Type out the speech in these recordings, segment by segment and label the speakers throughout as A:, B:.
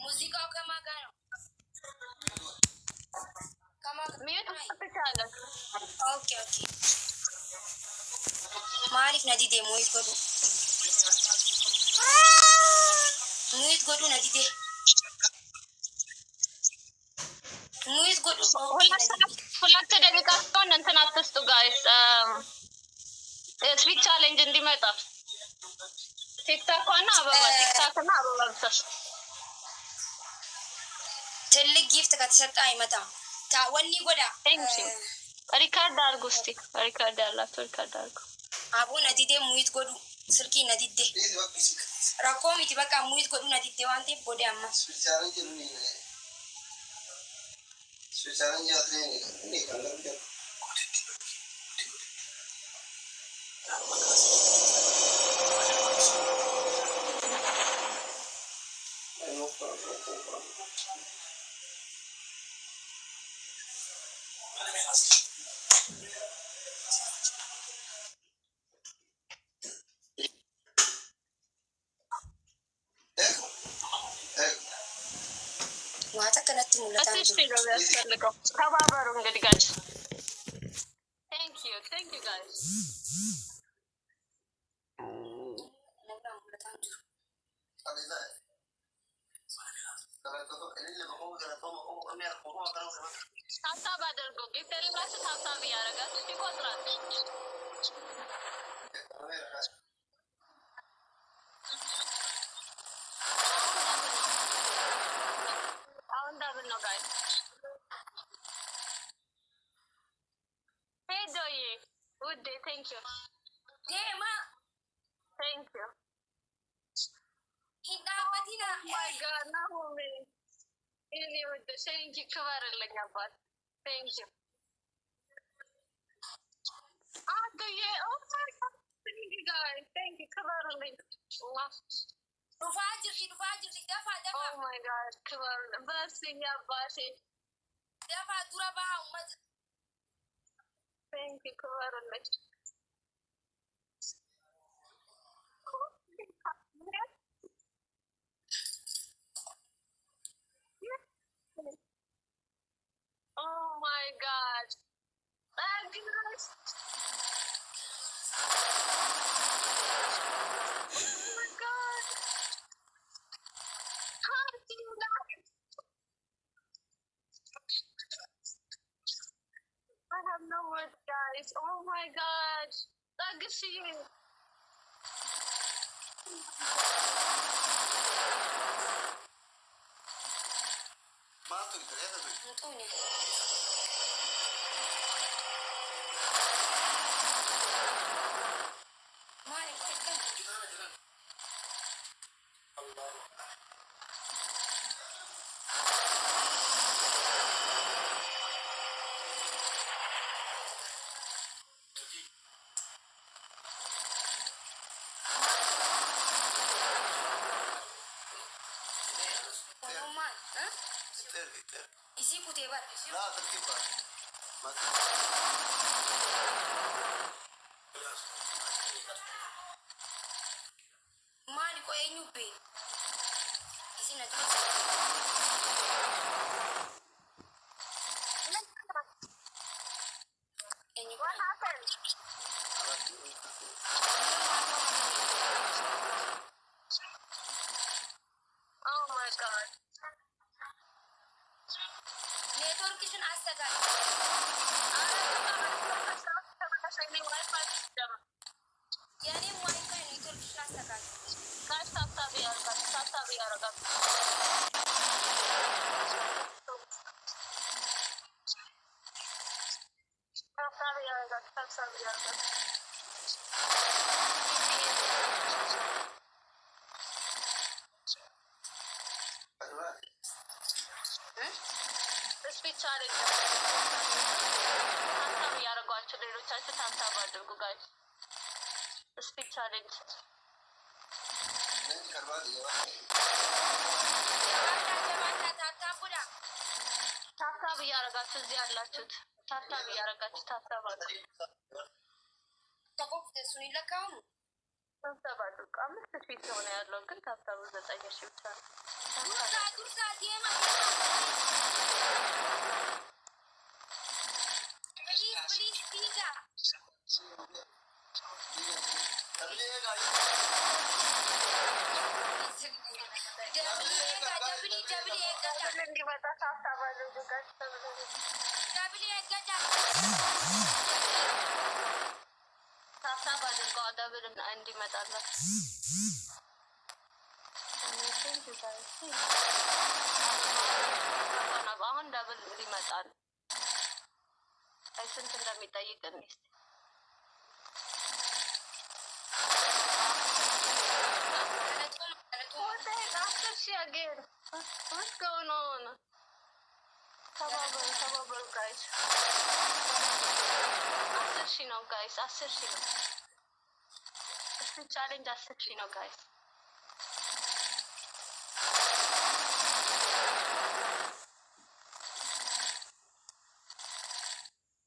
A: ሙዚቃው ከማን ጋር ነው?
B: ሚዩት ትቻለህ?
A: ኦኬ ማሪፍ ነዲዴ ሙይት ጎዱ ነዲዴ ሙይት ጎዱ
B: ሁለት ደቂቃ እስከሆነ እንትን አትስጡ ጋይስ። ስፒች ቻሌንጅ እንዲመጣ ቲክታክ እና አበባ ብቻ
A: ትልቅ ጊፍት ከተሰጠ አይመጣም። ታወኒ ጎዳ
B: ሪካርድ አድርጉ እስቲ። ሪካርድ ያላችሁ ሪካርድ አድርጉ።
A: አቡ ነዲዴ ሙይት ጎዱ ስልኪ ነዲዴ ረኮሚቲ በቃ ሙይት ጎዱ ነዲዴ ዋንቴ ቦዴ አማ ዋታ ከነቱ ሙለታ
B: ተባበሩ እንግዲህ ጋይስ። ቴንክ ዩ ጋይስ። ታብታብ አድርጉ። ጊፍት የሌላችሁ ታብታብ እያደረጋችሁ ይቆጥራል። አሁን ዳብል ነው ጋይስ። ሄዶዬ ውዴ ቴንክ ዩ
A: ዴማ
B: ቴንክ ዩ
A: ሂዳወቲና
B: ማይ ጋድ ናሆሜ እኔ ውዴ ቴንክ ዩ ክበርልኝ አባት ቴንክ ዩ አዶዬ ኦ ማይ ጋድ ቴንክ ዩ ጋይስ ቴንክ ዩ ክበርልኝ
A: ዱፋ ጅርቲ ደፋ
B: ኦ ማይ ጋድ ክበርልኝ በስኛ አባቴ
A: ደፋ ዱራ ባህ ኡመት
B: ቴንክ ዩ ክበርልኝ Oh my God! Thank you guys. Oh my God! How do you guys? I have no words, guys. Oh my God! Thank you.
A: Isi putih bar.
C: Nah, terkibar.
A: Mali ko enyupe. Isi na tu.
B: What happened? Oh my God!
A: Network isun astaga. Yani wifi network isun astaga.
B: Guys, tap yaaraga. Speech challenge. Tap yaaraga. ሌሎቻችሁ tap አድርጉ guys. Speech challenge. ታብታብ እያደረጋችሁ እዚህ ያላችሁት ታብታብ እያደረጋችሁ ታብታብ አድርጉ።
A: ተቆፍ እሱን ይለካው
B: ታብታብ አድርጉ። 5000 ሰው ነው ያለው ግን ታብታቡ 9000 ብቻ ነው።
A: ዱርሳ ዲማ ፕሊዝ ዲጋ
B: እንዲመጣ ታብታብ አድርጉ። ታብታብ አድርጉ ደብል እንዲመጣላት። አሁን ደብል ሊመጣ ነው። ስንት እንደሚጠይቅ እንስት again. What's going on? Sababal guys. Assershino guys. Assershino. This challenge assershino guys.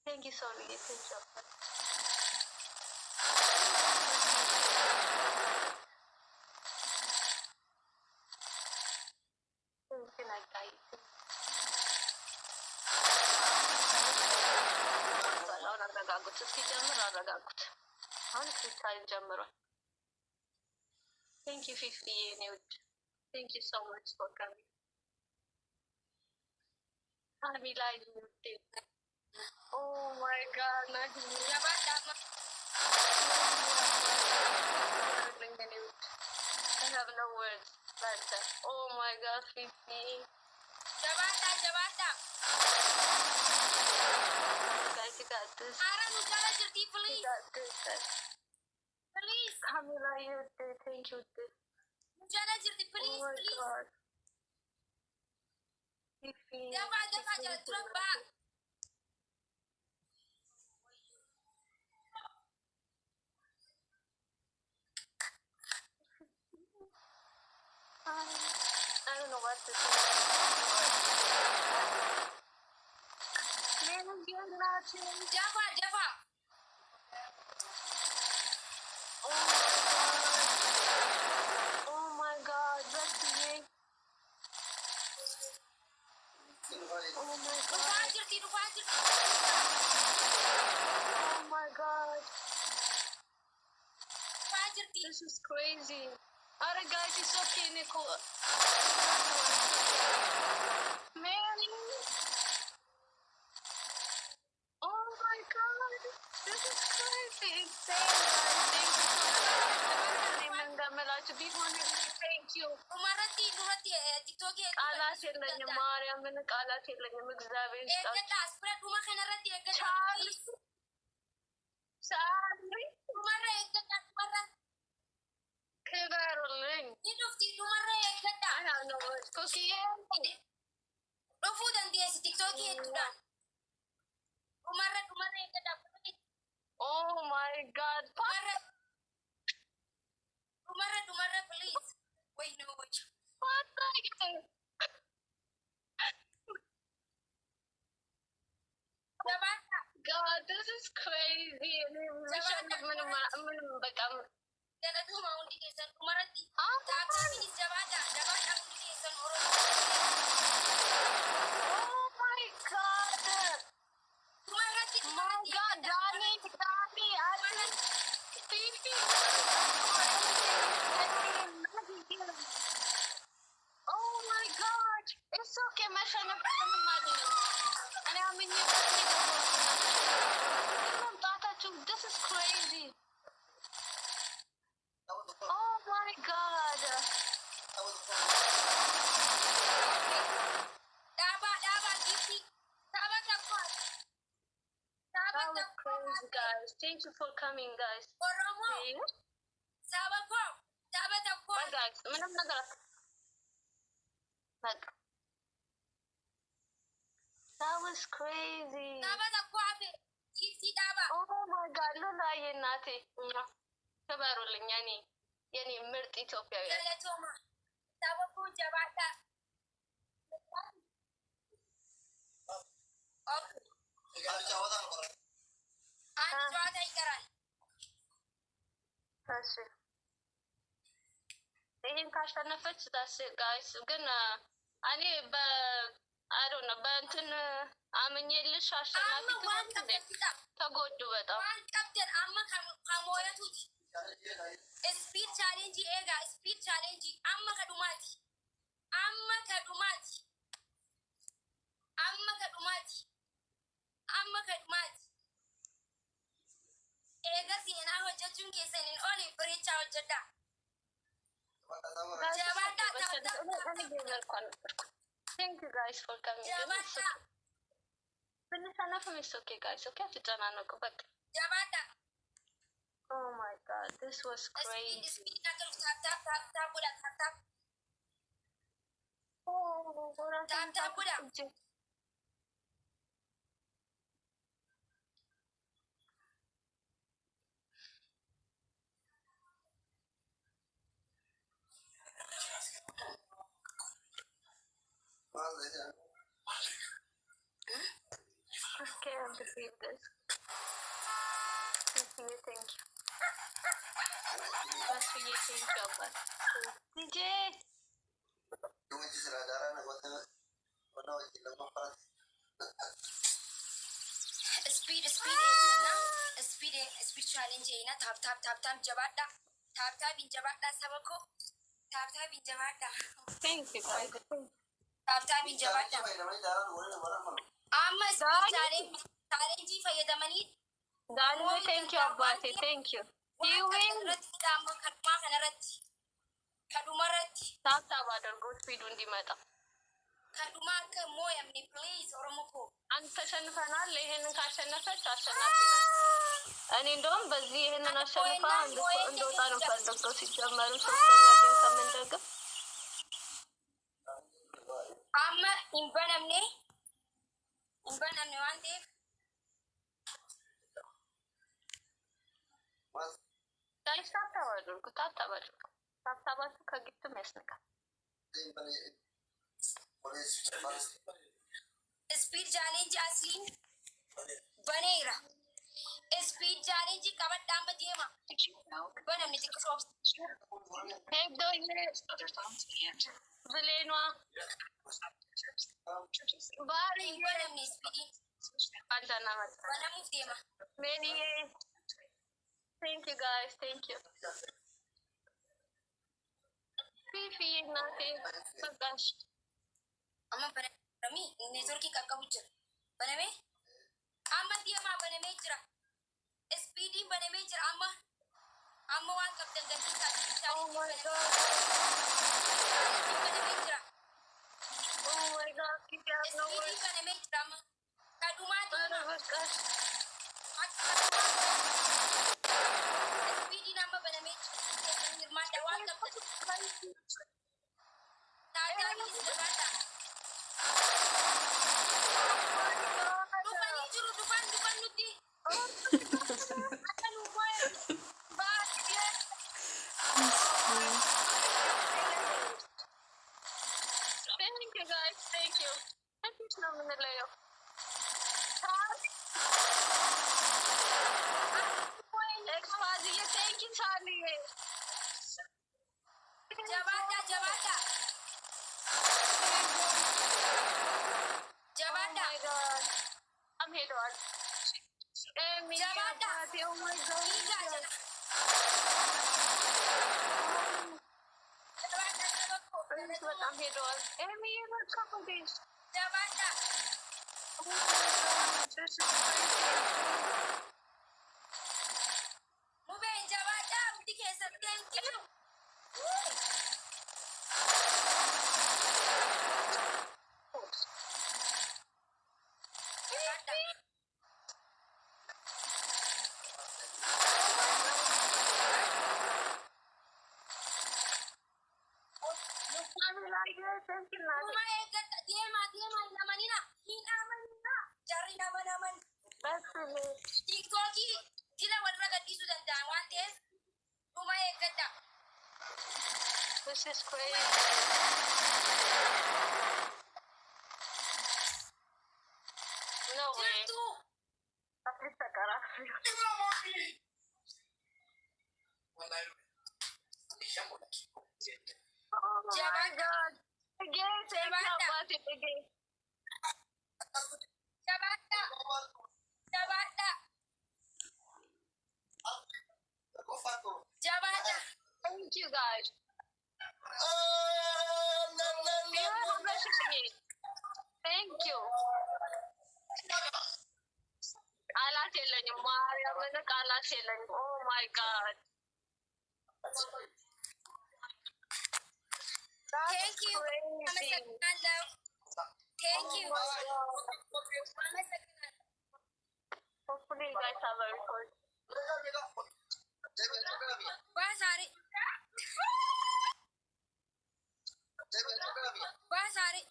B: Thank you so much. Thank you. እስኪ ጀምር አረጋጉት። አሁን ሲታይ ጀምሯል። Thank you 50 የኔ ውድ። Thank you so much for coming. አሚ ላይ ውድ። Oh my god I have no words like that. Oh my god 50.
A: Jabata.
B: Guys, you got this.
A: Please.
B: You got this.
A: Please.
B: Camila, you did. Thank you.
A: Please,
B: oh my
A: please.
B: God.
A: Dapat drop.
B: I don't know what to say.
A: Java.
B: Oh my god, that's me. Oh my god. Oh my god. This is crazy. Alright guys, it's okay, Nicole. Man. Oh my god. This is crazy. Insane, guys. Thank you so much. Thank you. ቃላት የለኝም ማርያምን ቃላት የለኝም እግዚአብሔር ክበሩልኝ Oh my god.
A: Dumara, please. Wait, no.
B: What the heck? God, this is crazy. It's okay, my friend. This is crazy. Oh my god. That was crazy, guys. Thank you for coming, guys. Bye, guys. That was crazy. Oh my god, Lula Yenati. Kabarulin Yani Mirt Ethiopia. ይሄን ካሸነፈች that's it guys ግን እኔ I don't know በእንትን አመኘልሽ አሸናፊ ተጎዱ በጣም
A: ቀብደን አማ ከሞያቱት ስፒድ ቻሌንጅ ኤጋ ስፒድ ቻሌንጅ አማ ከዱማቲ አማ ከዱማቲ አማ ከዱማቲ አማ ከዱማቲ ኤጋ ሲና ሆጀቹን ኬሰኒን ኦሊ ብሪቻ ሆጀዳ
B: Thank you guys for coming. It's okay guys. Okay, oh my god, this was crazy. Okay, I believe this. Thank you. That's for you, thank you. DJ!
A: Speed challenge ina tap jabada tap in jabada sabako tap in jabada.
B: Thank you guys.
A: Tap in jabada. Amma speed challenge fayyadamani.
B: Danu, thank you Abbati, thank you. You win. Tap adargo speed undimata.
A: Kaduma ka moyamni please oromoko.
B: Anta shanfana lehen ka shanafat ashanafina. እኔ እንደውም በዚህ ይሄንን አሸንፋ እንደወጣ ነው ፈልገው ሲጀመሩ ሶስተኛ ግን ከመንደገፍ
A: አማ ኢንበነምኔ ዋንዴ
B: ጋይስ ታታባችሁ ከግጥም ያስነካል
A: ስፒድ ቻሌንጅ አስሊን በኔራ Speed challenge covered down the game. When I'm missing from
B: Hey, do Villeneuve. Bari,
A: when I'm speeding.
B: Many. Thank you, guys. Thank you. Fifi, nothing. So gosh.
A: I'm a Banami, Nizorki Kakabucha. Baname? I'm a dear Banamatra. Speedy Banamatra, Amma one captain that is
B: oh my god. Oh my god, keep out no words.
A: Speedy number Banamatra.
B: Thank you guys, thank you. Thank you so much, Leo. Expazi, thank you, Charlie.
A: Jabata.
B: Oh my god. I'm here, Dad.
A: Jabata.
B: Oh my god. But I'm here, Dad. Amy, what's up with this?
A: Jabata.
B: Oh my god. This is crazy.
A: Move in, Jabata. Thank you.
B: This is crazy. No way. Tapi sekarang. my
A: Jabaadha.
B: God. Again, take
A: Jabaadha.
B: about it again.
A: Jabaadha. Jabaadha. Jabaadha.
B: Thank you, guys. Thank you. Alaa telling Mariam and the Alaa telling. Oh my God.
A: Thank you. Mama
B: Crazy.
A: Sakina love. Thank you.
B: Oh my God.
A: Mama Sakina.
B: Hopefully you guys have a record.
A: Wah sari. Wah sari.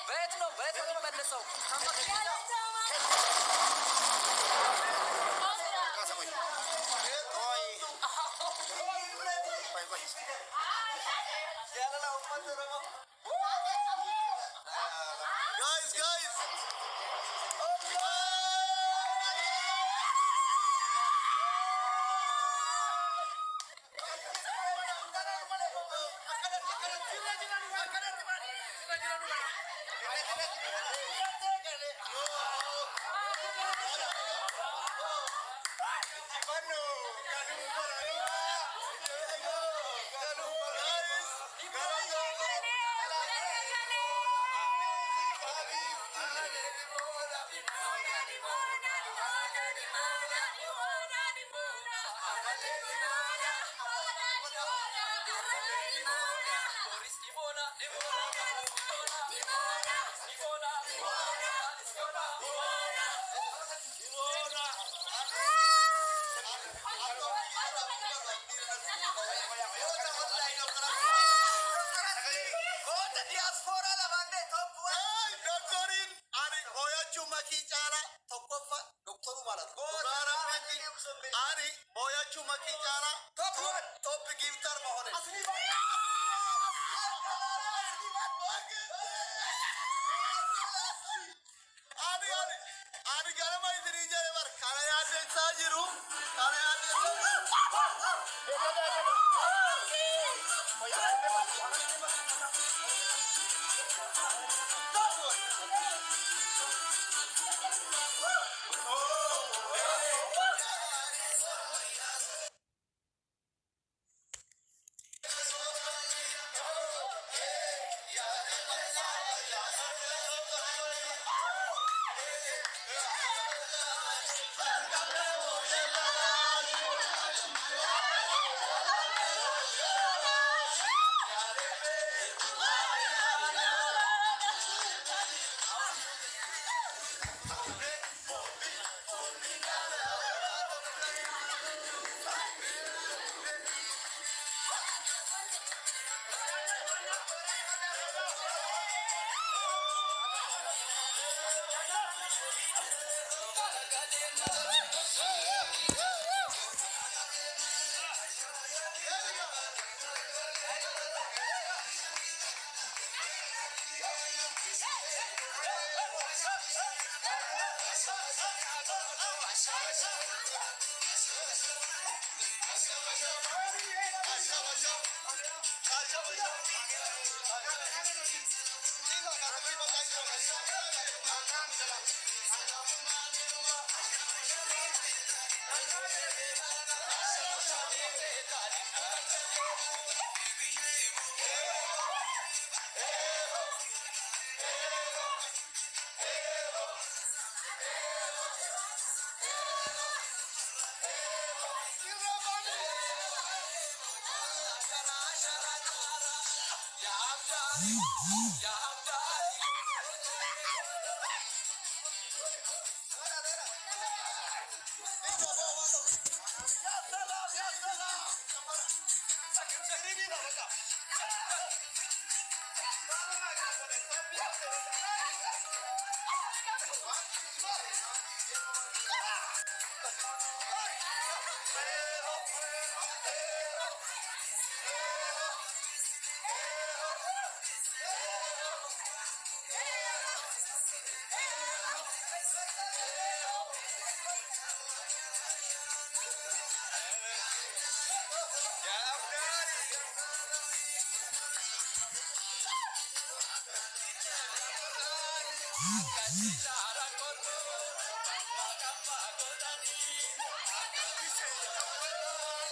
C: Bet no መልሰው guys makii caala tokkoffa doktoru malat ani boyachu makii caala top giftar mahone ani galama idiri jere bar kala yaade sajiru kala yaade Angajila.